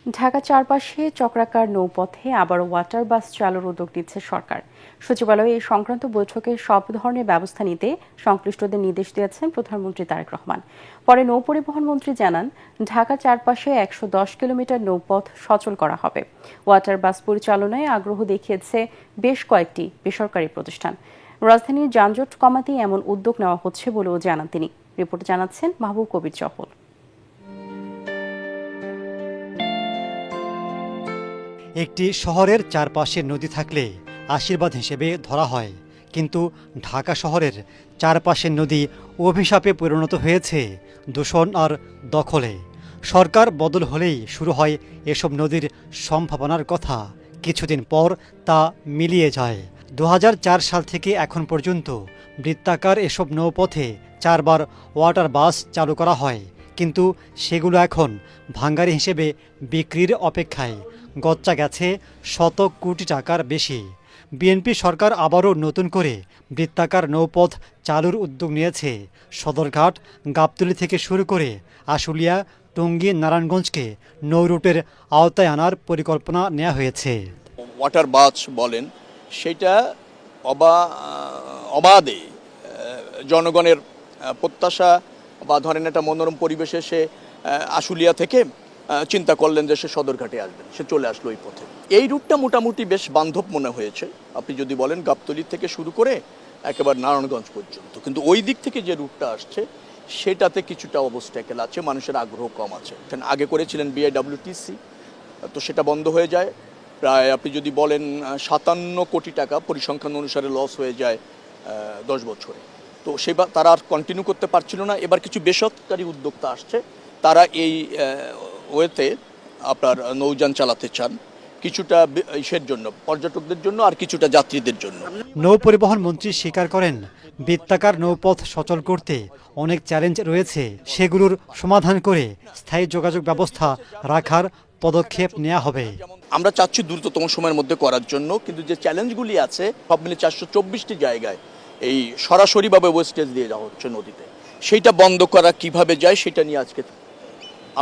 ঢাকা চারপাশে চক্রাকার নৌপথে আবারও ওয়াটার বাস চালুর উদ্যোগ নিচ্ছে সরকার। সচিবালয়ে এই সংক্রান্ত বৈঠকে সব ধরনের ব্যবস্থা নিতে সংশ্লিষ্টদের নির্দেশ দিয়েছেন প্রধানমন্ত্রী তারেক রহমান। পরে নৌপরিবহন মন্ত্রী জানান, ঢাকা চারপাশে ১১০ কিলোমিটার নৌপথ সচল করা হবে। ওয়াটার বাস পরিচালনায় আগ্রহ দেখিয়েছে বেশ কয়েকটি বেসরকারি প্রতিষ্ঠান। রাজধানীর যানজট কমাতেই এমন উদ্যোগ নেওয়া হচ্ছে বলেও জানান তিনি। রিপোর্টে জানাচ্ছেন মাহবুব কবির চপল। একটি শহরের চারপাশে নদী থাকলে আশীর্বাদ হিসেবে ধরা হয়, কিন্তু ঢাকা শহরের চারপাশের নদী অভিশাপে পরিণত হয়েছে দূষণ আর দখলে। সরকার বদল হলেই শুরু হয় এসব নদীর সম্ভাবনার কথা। কিছুদিন পর তা মিলিয়ে যায়। ২০০৪ সাল থেকে এখন পর্যন্ত বৃত্তাকার এসব নৌপথে ৪ বার ওয়াটার বাস চালু করা হয়, কিন্তু সেগুলো এখন ভাঙ্গারি হিসেবে বিক্রির অপেক্ষায়। গচ্চা গেছে শত কোটি টাকার বেশি। বিএনপি সরকার আবারও নতুন করে বৃত্তাকার নৌপথ চালুর উদ্যোগ নিয়েছে। সদরঘাট, গাবতলী থেকে শুরু করে আশুলিয়া, টঙ্গী, নারায়ণগঞ্জকে নৌ রুটের আওতায় আনার পরিকল্পনা নেওয়া হয়েছে। ওয়াটার বাস বলেন, সেটা অবাধে জনগণের প্রত্যাশা বা ধরেন একটা মনোরম পরিবেশে সে আশুলিয়া থেকে চিন্তা করলেন যে সে সদরঘাটে আসবেন, সে চলে আসলো এই পথে। এই রুটটা মোটামুটি বেশ বান্ধব মনে হয়েছে। আপনি যদি বলেন গাবতলী থেকে শুরু করে একেবারে নারায়ণগঞ্জ পর্যন্ত, কিন্তু ওই দিক থেকে যে রুটটা আসছে সেটাতে কিছুটা অবস্ট্যাকেল আছে, মানুষের আগ্রহ কম আছে। আগে করেছিলেন বিআইডব্লিউটিসি, তো সেটা বন্ধ হয়ে যায়। প্রায় আপনি যদি বলেন ৫৭ কোটি টাকা পরিসংখ্যান অনুসারে লস হয়ে যায় 10 বছরে। তো তারা আর কন্টিনিউ করতে পারছিল না। এবার কিছু বেসরকারি উদ্যোক্তা আসছে, তারা এই ওয়েতে আপনার নৌযান চালাতে চান, কিছুটা ইসের জন্য, পর্যটকদের জন্য, আর কিছুটা যাত্রীদের জন্য। নৌ পরিবহন মন্ত্রী স্বীকার করেন, বৃত্তাকার নৌপথ সচল করতে অনেক চ্যালেঞ্জ রয়েছে। সেগুলোর সমাধান করে স্থায়ী যোগাযোগ ব্যবস্থা রাখার পদক্ষেপ নেওয়া হবে। আমরা চাচ্ছি দ্রুততম সময়ের মধ্যে করার জন্য, কিন্তু যে চ্যালেঞ্জগুলি আছে সব মিলে ৪২৪টি জায়গায় এই সরাসরিভাবে ওয়েস্টেজ দিয়ে যাওয়া হচ্ছে নদীতে, সেইটা বন্ধ করা কিভাবে যায় সেটা নিয়ে আজকে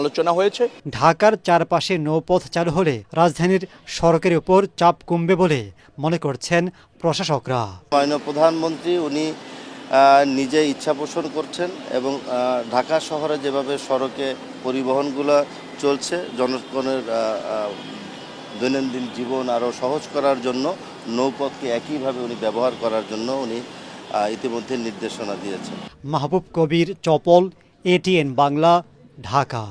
আলোচনা হয়েছে। ঢাকার চারপাশে নৌপথ চালু হলে রাজধানীর সড়কের উপর চাপ কমবে বলে মনে করছেন প্রশাসকরা। মাননীয় প্রধানমন্ত্রী উনি নিজে ইচ্ছা পোষণ করছেন এবং ঢাকা শহরে যেভাবে সড়কে পরিবহনগুলো চলছে, জনগণের দৈনন্দিন জীবন আরও সহজ করার জন্য নৌপথকে একইভাবে উনি ব্যবহার করার জন্য উনি ইতিমধ্যে নির্দেশনা দিয়েছেন। মাহবুব কবির চপল, এটিএন বাংলা, ঢাকা।